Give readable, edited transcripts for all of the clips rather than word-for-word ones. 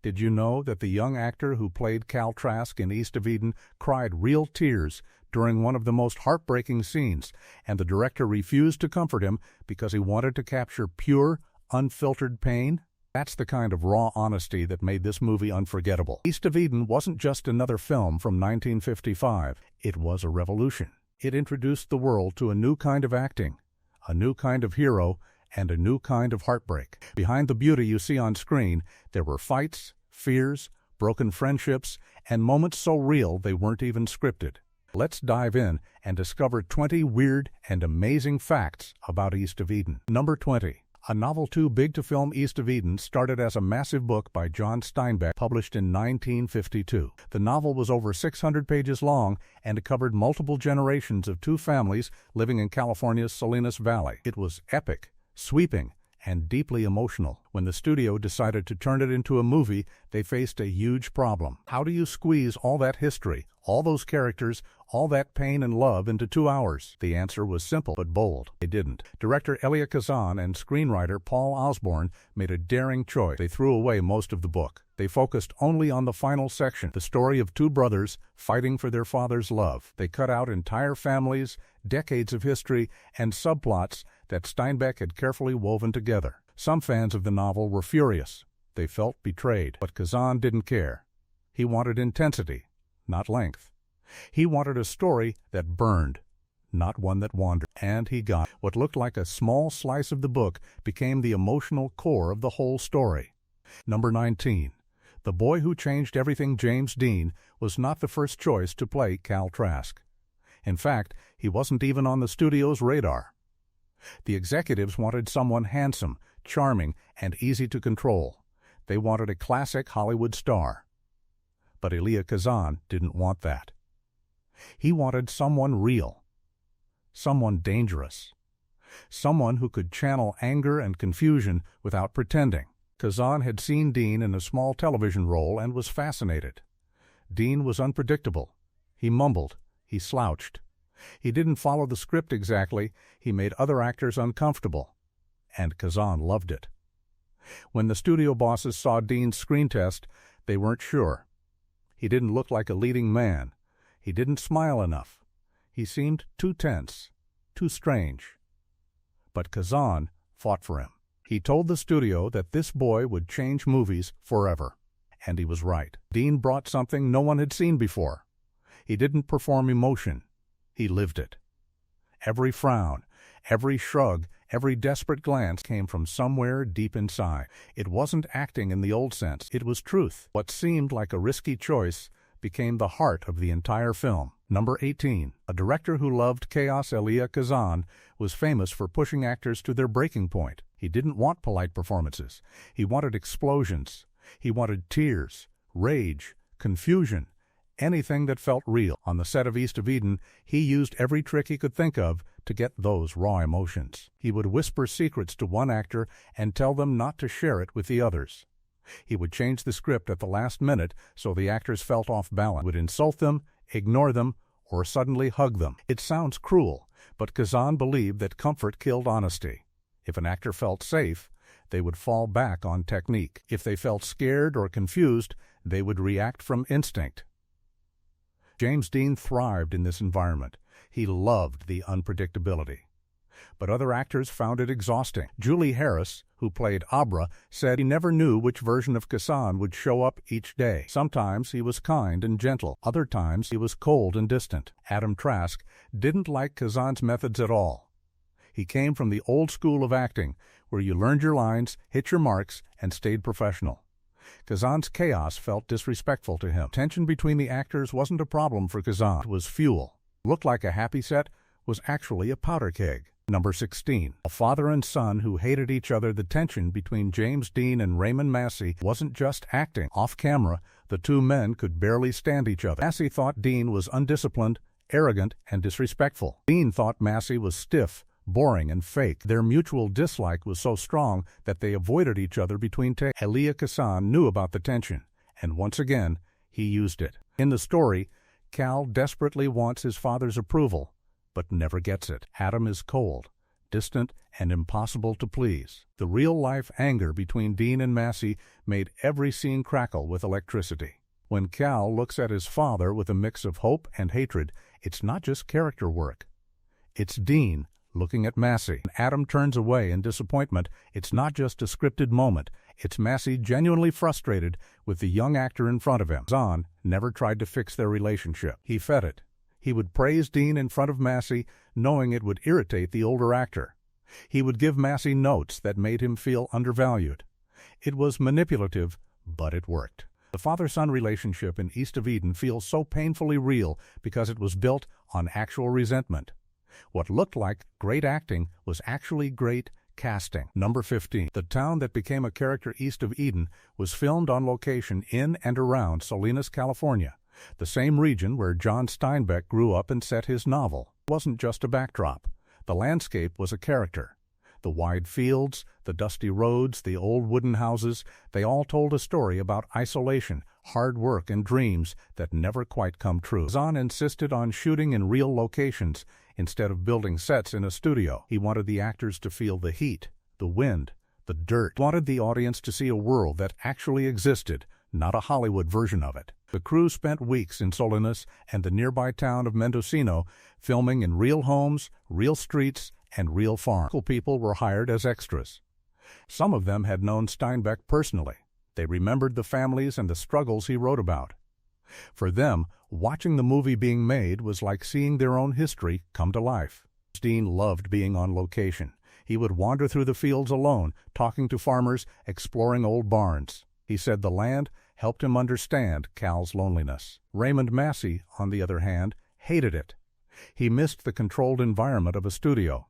Did you know that the young actor who played Cal Trask in East of Eden cried real tears during one of the most heartbreaking scenes, and the director refused to comfort him because he wanted to capture pure, unfiltered pain? That's the kind of raw honesty that made this movie unforgettable. East of Eden wasn't just another film from 1955. It was a revolution. It introduced the world to a new kind of acting, a new kind of hero, and a new kind of heartbreak. Behind the beauty you see on screen, there were fights, fears, broken friendships, and moments so real they weren't even scripted. Let's dive in and discover 20 weird and amazing facts about East of Eden. Number 20. A novel too big to film. East of Eden started as a massive book by John Steinbeck, published in 1952. The novel was over 600 pages long, and it covered multiple generations of two families living in California's Salinas Valley. It was epic, sweeping, and deeply emotional. When the studio decided to turn it into a movie, they faced a huge problem. How do you squeeze all that history, all those characters, all that pain and love into 2 hours? The answer was simple but bold. They didn't. Director Elia Kazan and screenwriter Paul Osborne made a daring choice. They threw away most of the book. They focused only on the final section, the story of two brothers fighting for their father's love. They cut out entire families, decades of history, and subplots that Steinbeck had carefully woven together. Some fans of the novel were furious. They felt betrayed. But Kazan didn't care. He wanted intensity, not length. He wanted a story that burned, not one that wandered. And he got what looked like a small slice of the book became the emotional core of the whole story. Number 19. The boy who changed everything. James Dean was not the first choice to play Cal Trask. In fact, he wasn't even on the studio's radar. The executives wanted someone handsome, charming, and easy to control. They wanted a classic Hollywood star. But Elia Kazan didn't want that. He wanted someone real, someone dangerous, someone who could channel anger and confusion without pretending. Kazan had seen Dean in a small television role and was fascinated. Dean was unpredictable. He mumbled. He slouched. He didn't follow the script exactly. He made other actors uncomfortable. And Kazan loved it. When the studio bosses saw Dean's screen test, they weren't sure. He didn't look like a leading man. He didn't smile enough. He seemed too tense, too strange. But Kazan fought for him. He told the studio that this boy would change movies forever. And he was right. Dean brought something no one had seen before. He didn't perform emotion. He lived it. Every frown, every shrug, every desperate glance came from somewhere deep inside. It wasn't acting in the old sense. It was truth. What seemed like a risky choice became the heart of the entire film. Number 18. A director who loved chaos. Elia Kazan was famous for pushing actors to their breaking point. He didn't want polite performances. He wanted explosions. He wanted tears, rage, confusion, anything that felt real. On the set of East of Eden, he used every trick he could think of to get those raw emotions. He would whisper secrets to one actor and tell them not to share it with the others. He would change the script at the last minute so the actors felt off balance, would insult them, ignore them, or suddenly hug them. It sounds cruel, but Kazan believed that comfort killed honesty. If an actor felt safe, they would fall back on technique. If they felt scared or confused, they would react from instinct. James Dean thrived in this environment. He loved the unpredictability. But other actors found it exhausting. Julie Harris, who played Abra, said he never knew which version of Kazan would show up each day. Sometimes he was kind and gentle. Other times he was cold and distant. Adam Trask didn't like Kazan's methods at all. He came from the old school of acting, where you learned your lines, hit your marks, and stayed professional. Kazan's chaos felt disrespectful to him. Tension between the actors wasn't a problem for Kazan. It was fuel. Looked like a happy set was actually a powder keg. Number 16. A father and son who hated each other. The tension between James Dean and Raymond Massey wasn't just acting. Off camera, the two men could barely stand each other. Massey thought Dean was undisciplined, arrogant, and disrespectful. Dean thought Massey was stiff, boring, and fake. Their mutual dislike was so strong that they avoided each other between takes. Elia Kazan knew about the tension, and once again, he used it. In the story, Cal desperately wants his father's approval, but never gets it. Adam is cold, distant, and impossible to please. The real-life anger between Dean and Massey made every scene crackle with electricity. When Cal looks at his father with a mix of hope and hatred, it's not just character work. It's Dean looking at Massey. When Adam turns away in disappointment, it's not just a scripted moment. It's Massey genuinely frustrated with the young actor in front of him. Kazan never tried to fix their relationship. He fed it. He would praise Dean in front of Massey, knowing it would irritate the older actor. He would give Massey notes that made him feel undervalued. It was manipulative, but it worked. The father-son relationship in East of Eden feels so painfully real because it was built on actual resentment. What looked like great acting was actually great casting. Number 15. The town that became a character East of Eden was filmed on location in and around Salinas, California, the same region where John Steinbeck grew up and set his novel. It wasn't just a backdrop. The landscape was a character. The wide fields, the dusty roads, the old wooden houses, they all told a story about isolation, hard work, and dreams that never quite come true. Kazan insisted on shooting in real locations instead of building sets in a studio. He wanted the actors to feel the heat, the wind, the dirt. He wanted the audience to see a world that actually existed, not a Hollywood version of it. The crew spent weeks in Salinas and the nearby town of Mendocino, filming in real homes, real streets, and real farms. Local people were hired as extras. Some of them had known Steinbeck personally. They remembered the families and the struggles he wrote about. For them, watching the movie being made was like seeing their own history come to life. Dean loved being on location. He would wander through the fields alone, talking to farmers, exploring old barns. He said the land helped him understand Cal's loneliness. Raymond Massey, on the other hand, hated it. He missed the controlled environment of a studio.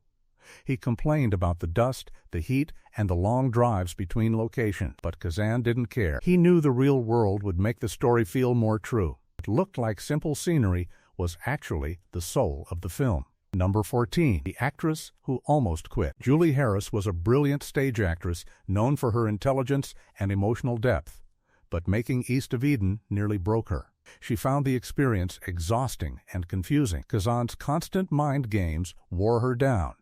He complained about the dust, the heat, and the long drives between locations. But Kazan didn't care. He knew the real world would make the story feel more true. What looked like simple scenery was actually the soul of the film. Number 14. The actress who almost quit. Julie Harris was a brilliant stage actress known for her intelligence and emotional depth. But making East of Eden nearly broke her. She found the experience exhausting and confusing. Kazan's constant mind games wore her down.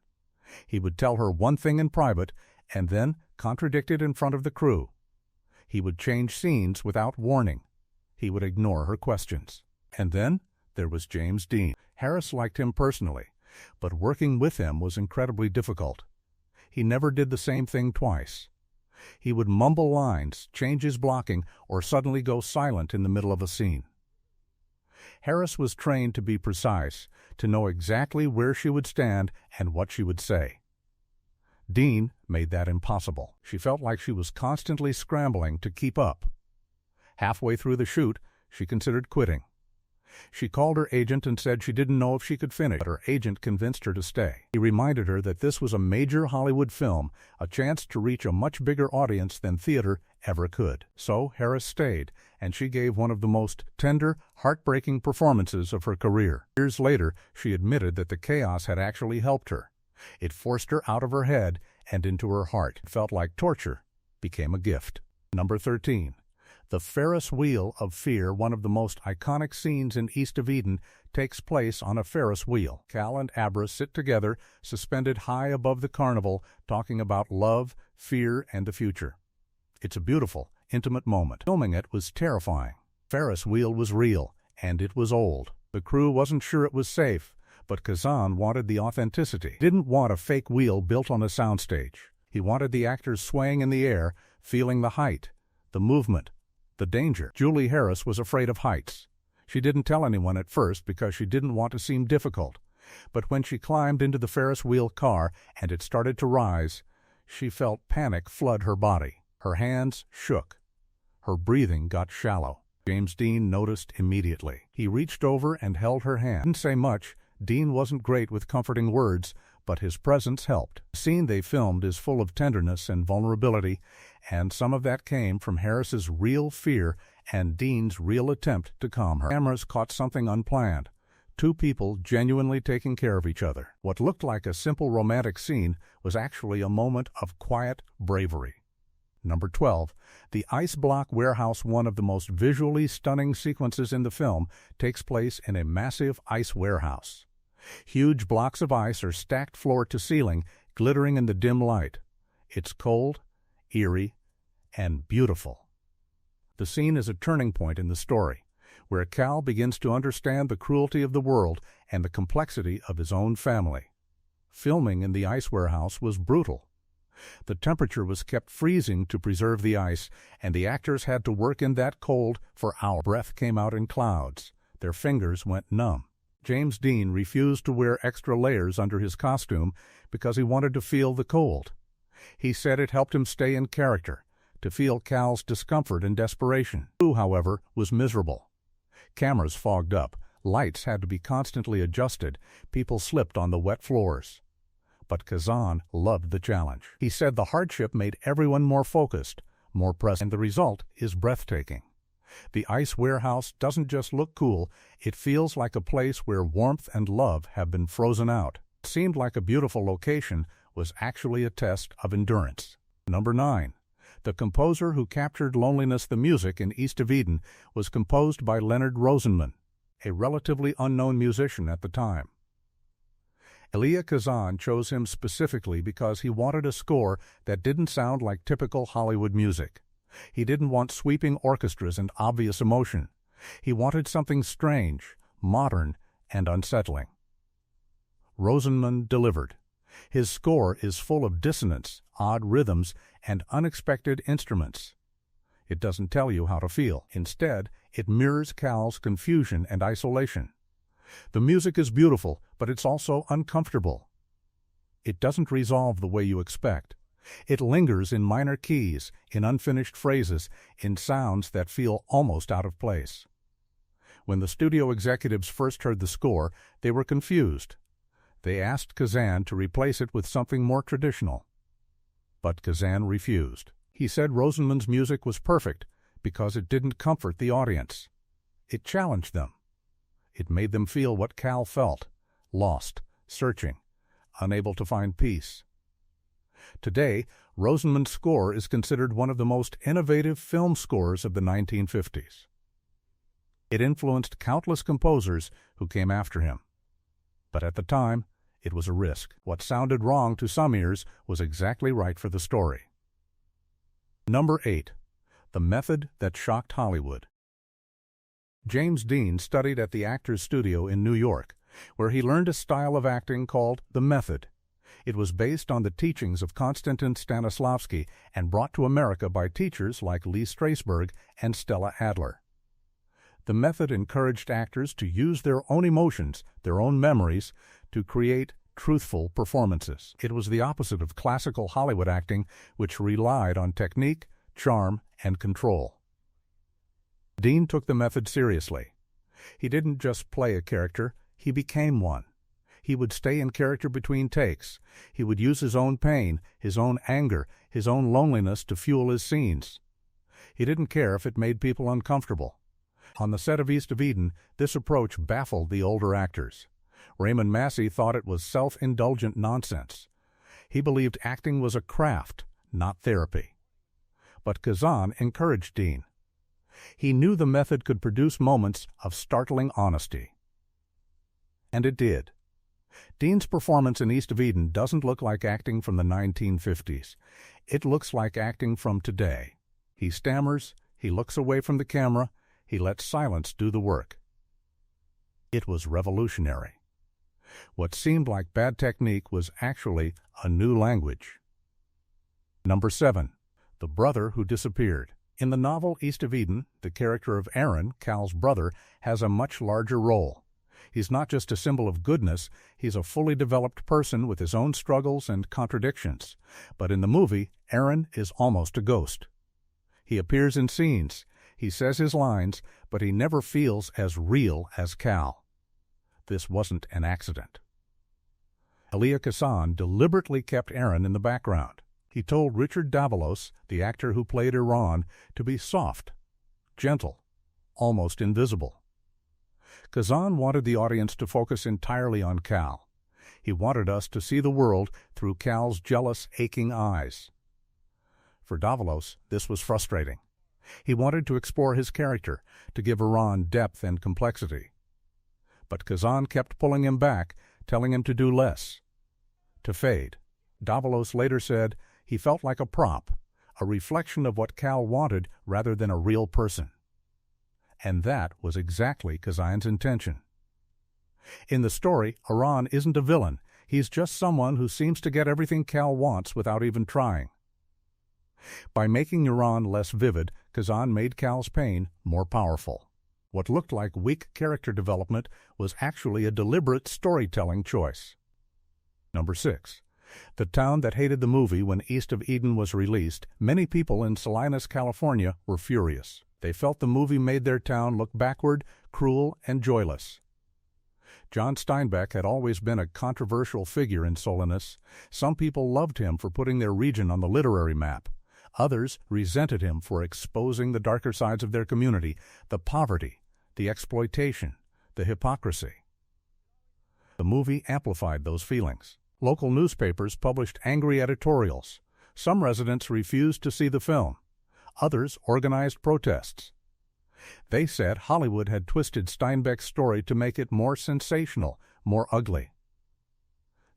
He would tell her one thing in private and then contradict it in front of the crew. He would change scenes without warning. He would ignore her questions. And then there was James Dean. Harris liked him personally, but working with him was incredibly difficult. He never did the same thing twice. He would mumble lines, change his blocking, or suddenly go silent in the middle of a scene. Harris was trained to be precise, to know exactly where she would stand and what she would say. Dean made that impossible. She felt like she was constantly scrambling to keep up. Halfway through the shoot, she considered quitting. She called her agent and said she didn't know if she could finish, but her agent convinced her to stay. He reminded her that this was a major Hollywood film, a chance to reach a much bigger audience than theater ever could. So Harris stayed, and she gave one of the most tender, heartbreaking performances of her career. Years later, she admitted that the chaos had actually helped her. It forced her out of her head and into her heart. It felt like torture became a gift. Number 13. The Ferris wheel of fear, one of the most iconic scenes in East of Eden, takes place on a Ferris wheel. Cal and Abra sit together, suspended high above the carnival, talking about love, fear, and the future. It's a beautiful, intimate moment. Filming it was terrifying. Ferris wheel was real, and it was old. The crew wasn't sure it was safe, but Kazan wanted the authenticity. He didn't want a fake wheel built on a soundstage. He wanted the actors swaying in the air, feeling the height, the movement, the danger. Julie Harris was afraid of heights. She didn't tell anyone at first because she didn't want to seem difficult. But when she climbed into the Ferris wheel car and it started to rise, she felt panic flood her body. Her hands shook. Her breathing got shallow. James Dean noticed immediately. He reached over and held her hand. Didn't say much. Dean wasn't great with comforting words, but his presence helped. The scene they filmed is full of tenderness and vulnerability, and some of that came from Harris's real fear and Dean's real attempt to calm her. Cameras caught something unplanned. Two people genuinely taking care of each other. What looked like a simple romantic scene was actually a moment of quiet bravery. Number 12. The ice block warehouse, one of the most visually stunning sequences in the film, takes place in a massive ice warehouse. Huge blocks of ice are stacked floor to ceiling, glittering in the dim light. It's cold, eerie, and beautiful. The scene is a turning point in the story, where Cal begins to understand the cruelty of the world and the complexity of his own family. Filming in the ice warehouse was brutal. The temperature was kept freezing to preserve the ice, and the actors had to work in that cold for hours. Breath came out in clouds. Their fingers went numb. James Dean refused to wear extra layers under his costume because he wanted to feel the cold. He said it helped him stay in character, to feel Cal's discomfort and desperation. The crew, however, was miserable. Cameras fogged up, lights had to be constantly adjusted, people slipped on the wet floors. But Kazan loved the challenge. He said the hardship made everyone more focused, more present, and the result is breathtaking. The ice warehouse doesn't just look cool, it feels like a place where warmth and love have been frozen out. It seemed like a beautiful location was actually a test of endurance. Number 9. The composer who captured loneliness. The music in East of Eden was composed by Leonard Rosenman, a relatively unknown musician at the time. Elia Kazan chose him specifically because he wanted a score that didn't sound like typical Hollywood music. He didn't want sweeping orchestras and obvious emotion. He wanted something strange, modern, and unsettling. Rosenman delivered. His score is full of dissonance, odd rhythms, and unexpected instruments. It doesn't tell you how to feel. Instead, it mirrors Cal's confusion and isolation. The music is beautiful, but it's also uncomfortable. It doesn't resolve the way you expect. It lingers in minor keys, in unfinished phrases, in sounds that feel almost out of place. When the studio executives first heard the score, they were confused. They asked Kazan to replace it with something more traditional. But Kazan refused. He said Rosenman's music was perfect because it didn't comfort the audience. It challenged them. It made them feel what Cal felt, lost, searching, unable to find peace. Today, Rosenman's score is considered one of the most innovative film scores of the 1950s. It influenced countless composers who came after him. But at the time, it was a risk. What sounded wrong to some ears was exactly right for the story. Number 8. The method that shocked Hollywood. James Dean studied at the Actors Studio in New York, where he learned a style of acting called the method. It was based on the teachings of Konstantin Stanislavski and brought to America by teachers like Lee Strasberg and Stella Adler. The method encouraged actors to use their own emotions, their own memories, to create truthful performances. It was the opposite of classical Hollywood acting, which relied on technique, charm, and control. Dean took the method seriously. He didn't just play a character, he became one. He would stay in character between takes. He would use his own pain, his own anger, his own loneliness to fuel his scenes. He didn't care if it made people uncomfortable. On the set of East of Eden, this approach baffled the older actors. Raymond Massey thought it was self-indulgent nonsense. He believed acting was a craft, not therapy. But Kazan encouraged Dean. He knew the method could produce moments of startling honesty. And it did. Dean's performance in East of Eden doesn't look like acting from the 1950s. It looks like acting from today. He stammers, he looks away from the camera, he lets silence do the work. It was revolutionary. What seemed like bad technique was actually a new language. Number 7. The brother who disappeared. In the novel East of Eden, the character of Aaron, Cal's brother, has a much larger role. He's not just a symbol of goodness, he's a fully developed person with his own struggles and contradictions. But in the movie, Aaron is almost a ghost. He appears in scenes, he says his lines, but he never feels as real as Cal. This wasn't an accident. Elia Kazan deliberately kept Aaron in the background. He told Richard Davalos, the actor who played Iran, to be soft, gentle, almost invisible. Kazan wanted the audience to focus entirely on Cal. He wanted us to see the world through Cal's jealous, aching eyes. For Davalos, this was frustrating. He wanted to explore his character, to give Iran depth and complexity. But Kazan kept pulling him back, telling him to do less, to fade, Davalos later said he felt like a prop, a reflection of what Cal wanted rather than a real person. And that was exactly Kazan's intention. In the story, Iran isn't a villain. He's just someone who seems to get everything Cal wants without even trying. By making Iran less vivid, Kazan made Cal's pain more powerful. What looked like weak character development was actually a deliberate storytelling choice. Number 6. The town that hated the movie when East of Eden was released, many people in Salinas, California were furious. They felt the movie made their town look backward, cruel, and joyless. John Steinbeck had always been a controversial figure in Salinas. Some people loved him for putting their region on the literary map. Others resented him for exposing the darker sides of their community, the poverty, the exploitation, the hypocrisy. The movie amplified those feelings. Local newspapers published angry editorials. Some residents refused to see the film. Others organized protests. They said Hollywood had twisted Steinbeck's story to make it more sensational, more ugly.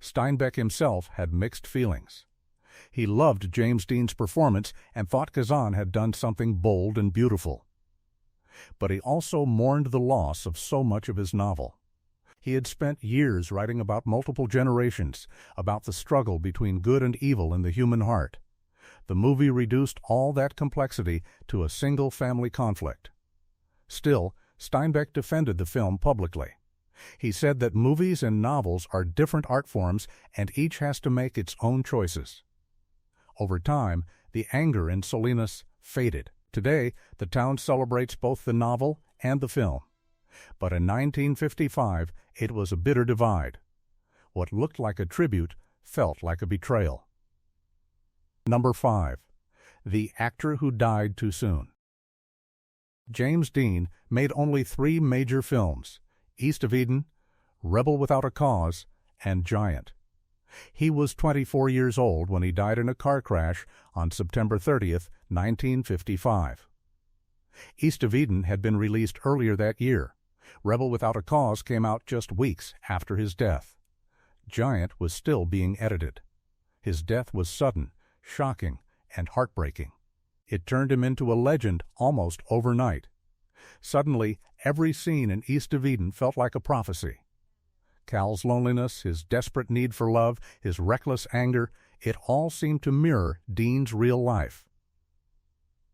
Steinbeck himself had mixed feelings. He loved James Dean's performance and thought Kazan had done something bold and beautiful. But he also mourned the loss of so much of his novel. He had spent years writing about multiple generations, about the struggle between good and evil in the human heart. The movie reduced all that complexity to a single family conflict. Still, Steinbeck defended the film publicly. He said that movies and novels are different art forms and each has to make its own choices. Over time, the anger in Salinas faded. Today, the town celebrates both the novel and the film. But in 1955, it was a bitter divide. What looked like a tribute felt like a betrayal. Number 5. The actor who died too soon. James Dean made only 3 major films: East of Eden, Rebel Without a Cause, and Giant. He was 24 years old when he died in a car crash on September 30th, 1955. East of Eden had been released earlier that year. Rebel Without a Cause came out just weeks after his death. Giant was still being edited. His death was sudden, shocking, and heartbreaking. It turned him into a legend almost overnight. Suddenly, every scene in East of Eden felt like a prophecy. Cal's loneliness, his desperate need for love, his reckless anger, it all seemed to mirror Dean's real life.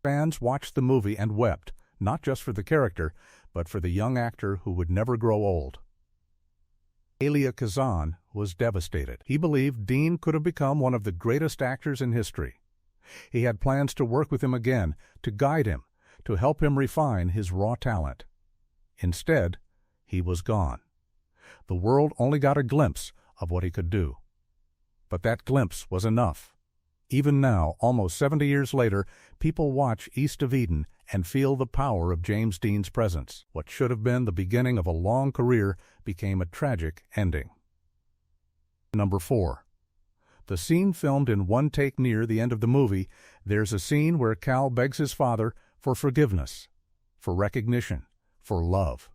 Fans watched the movie and wept, not just for the character, but for the young actor who would never grow old. Elia Kazan was devastated. He believed Dean could have become one of the greatest actors in history. He had plans to work with him again, to guide him, to help him refine his raw talent. Instead, he was gone. The world only got a glimpse of what he could do. But that glimpse was enough. Even now, almost 70 years later, people watch East of Eden and feel the power of James Dean's presence. What should have been the beginning of a long career became a tragic ending. Number 4. The scene filmed in one take near the end of the movie, there's a scene where Cal begs his father for forgiveness, for recognition, for love.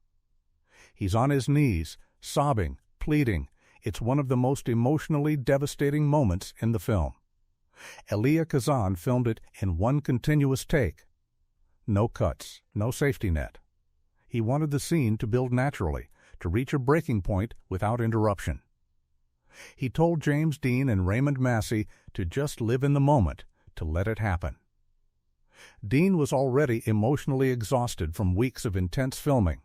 He's on his knees, sobbing, pleading. It's one of the most emotionally devastating moments in the film. Elia Kazan filmed it in one continuous take. No cuts, no safety net. He wanted the scene to build naturally, to reach a breaking point without interruption. He told James Dean and Raymond Massey to just live in the moment, to let it happen. Dean was already emotionally exhausted from weeks of intense filming.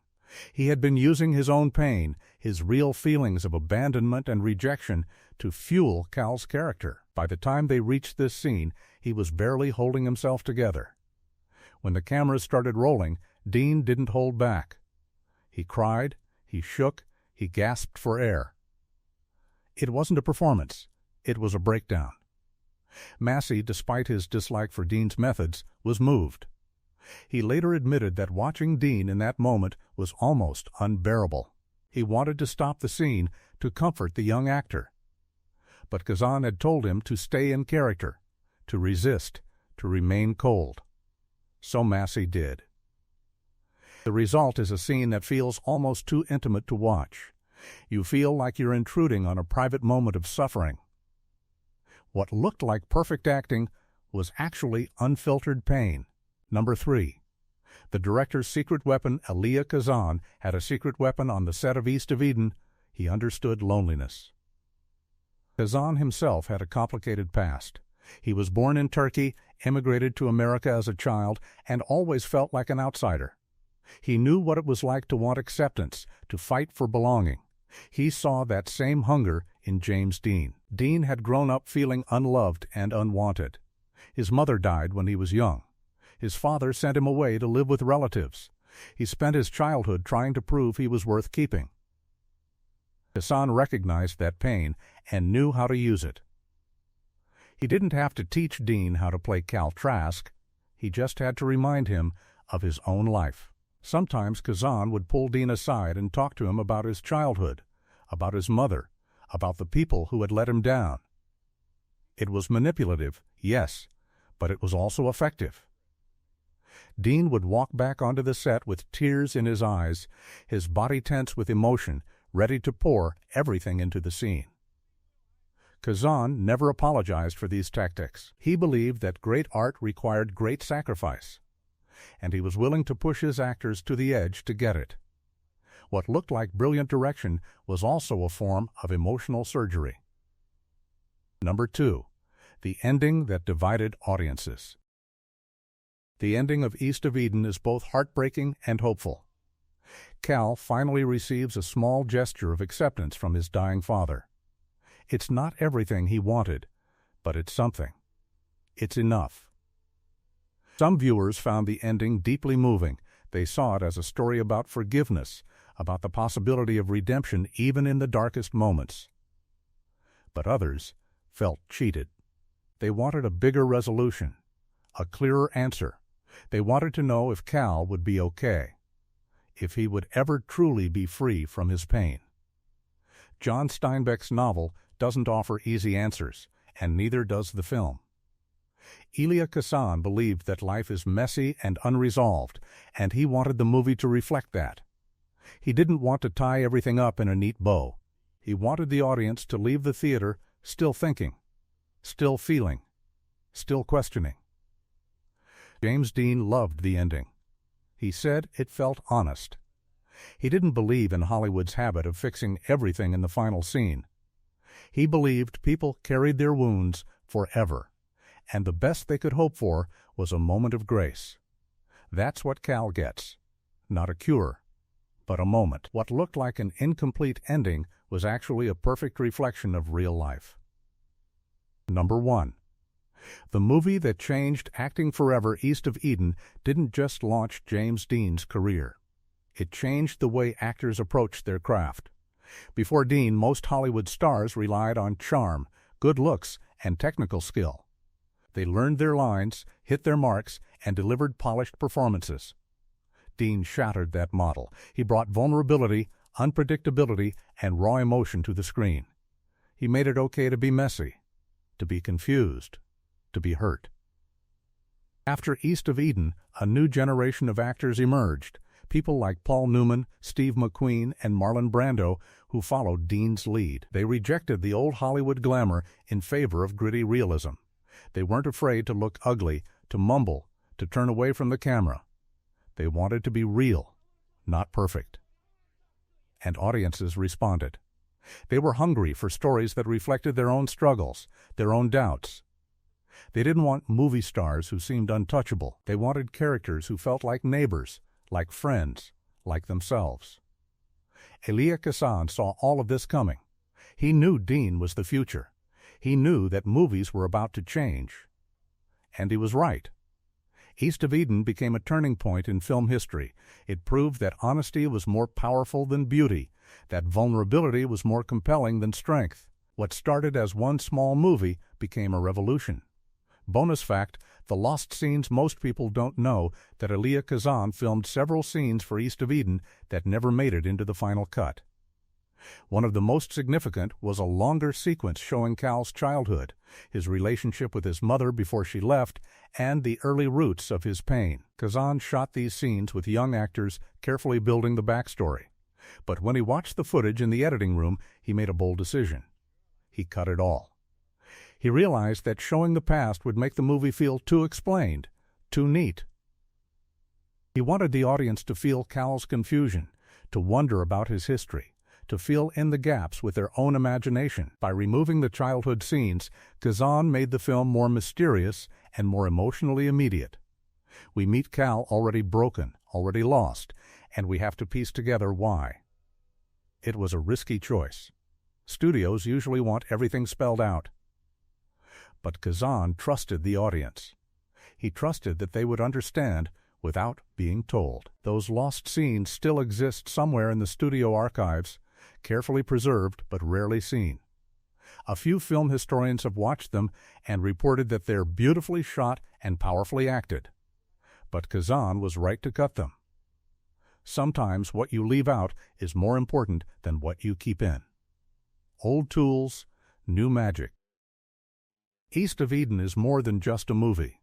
He had been using his own pain, his real feelings of abandonment and rejection, to fuel Cal's character. By the time they reached this scene, he was barely holding himself together. When the cameras started rolling, Dean didn't hold back. He cried, he shook, he gasped for air. It wasn't a performance. It was a breakdown. Massey, despite his dislike for Dean's methods, was moved. He later admitted that watching Dean in that moment was almost unbearable. He wanted to stop the scene to comfort the young actor. But Kazan had told him to stay in character, to resist, to remain cold. So Massey did. The result is a scene that feels almost too intimate to watch. You feel like you're intruding on a private moment of suffering. What looked like perfect acting was actually unfiltered pain. Number 3. The director's secret weapon, Elia Kazan, had a secret weapon on the set of East of Eden. He understood loneliness. Kazan himself had a complicated past. He was born in Turkey, immigrated to America as a child, and always felt like an outsider. He knew what it was like to want acceptance, to fight for belonging. He saw that same hunger in James Dean. Dean had grown up feeling unloved and unwanted. His mother died when he was young. His father sent him away to live with relatives. He spent his childhood trying to prove he was worth keeping. Kazan recognized that pain and knew how to use it. He didn't have to teach Dean how to play Cal Trask. He just had to remind him of his own life. Sometimes Kazan would pull Dean aside and talk to him about his childhood, about his mother, about the people who had let him down. It was manipulative, yes, but it was also effective. Dean would walk back onto the set with tears in his eyes, his body tense with emotion, ready to pour everything into the scene. Kazan never apologized for these tactics. He believed that great art required great sacrifice, and he was willing to push his actors to the edge to get it. What looked like brilliant direction was also a form of emotional surgery. Number 2. The ending that divided audiences. The ending of East of Eden is both heartbreaking and hopeful. Cal finally receives a small gesture of acceptance from his dying father. It's not everything he wanted, but it's something. It's enough. Some viewers found the ending deeply moving. They saw it as a story about forgiveness, about the possibility of redemption even in the darkest moments. But others felt cheated. They wanted a bigger resolution, a clearer answer. They wanted to know if Cal would be okay, if he would ever truly be free from his pain. John Steinbeck's novel doesn't offer easy answers, and neither does the film. Elia Kazan believed that life is messy and unresolved, and he wanted the movie to reflect that. He didn't want to tie everything up in a neat bow. He wanted the audience to leave the theater still thinking, still feeling, still questioning. James Dean loved the ending. He said it felt honest. He didn't believe in Hollywood's habit of fixing everything in the final scene. He believed people carried their wounds forever, and the best they could hope for was a moment of grace. That's what Cal gets. Not a cure, but a moment. What looked like an incomplete ending was actually a perfect reflection of real life. Number 1. The movie that changed acting forever, East of Eden, didn't just launch James Dean's career. It changed the way actors approached their craft. Before Dean, most Hollywood stars relied on charm, good looks, and technical skill. They learned their lines, hit their marks, and delivered polished performances. Dean shattered that model. He brought vulnerability, unpredictability, and raw emotion to the screen. He made it okay to be messy, to be confused, to be hurt. After East of Eden, a new generation of actors emerged, people like Paul Newman, Steve McQueen, and Marlon Brando, who followed Dean's lead. They rejected the old Hollywood glamour in favor of gritty realism. They weren't afraid to look ugly, to mumble, to turn away from the camera. They wanted to be real, not perfect. And audiences responded. They were hungry for stories that reflected their own struggles, their own doubts. They didn't want movie stars who seemed untouchable. They wanted characters who felt like neighbors, like friends, like themselves. Elia Kazan saw all of this coming. He knew Dean was the future. He knew that movies were about to change. And he was right. East of Eden became a turning point in film history. It proved that honesty was more powerful than beauty, that vulnerability was more compelling than strength. What started as one small movie became a revolution. Bonus fact, the lost scenes most people don't know that Elia Kazan filmed several scenes for East of Eden that never made it into the final cut. One of the most significant was a longer sequence showing Cal's childhood, his relationship with his mother before she left, and the early roots of his pain. Kazan shot these scenes with young actors, carefully building the backstory. But when he watched the footage in the editing room, he made a bold decision. He cut it all. He realized that showing the past would make the movie feel too explained, too neat. He wanted the audience to feel Cal's confusion, to wonder about his history, to fill in the gaps with their own imagination. By removing the childhood scenes, Kazan made the film more mysterious and more emotionally immediate. We meet Cal already broken, already lost, and we have to piece together why. It was a risky choice. Studios usually want everything spelled out. But Kazan trusted the audience. He trusted that they would understand without being told. Those lost scenes still exist somewhere in the studio archives, carefully preserved but rarely seen. A few film historians have watched them and reported that they're beautifully shot and powerfully acted. But Kazan was right to cut them. Sometimes what you leave out is more important than what you keep in. Old tools, new magic. East of Eden is more than just a movie.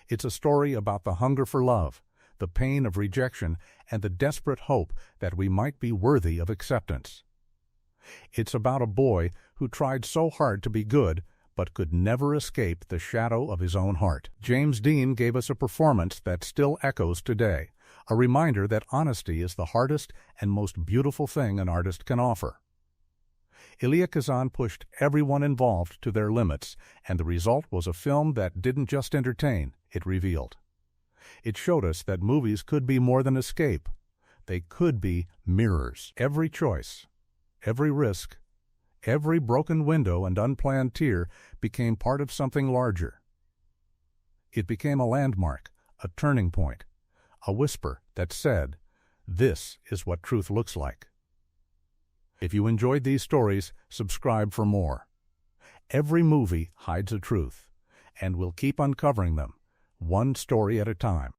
It's a story about the hunger for love, the pain of rejection, and the desperate hope that we might be worthy of acceptance. It's about a boy who tried so hard to be good, but could never escape the shadow of his own heart. James Dean gave us a performance that still echoes today, a reminder that honesty is the hardest and most beautiful thing an artist can offer. Elia Kazan pushed everyone involved to their limits, and the result was a film that didn't just entertain, it revealed. It showed us that movies could be more than escape. They could be mirrors. Every choice, every risk, every broken window and unplanned tear became part of something larger. It became a landmark, a turning point, a whisper that said, "This is what truth looks like." If you enjoyed these stories, subscribe for more. Every movie hides a truth, and we'll keep uncovering them, one story at a time.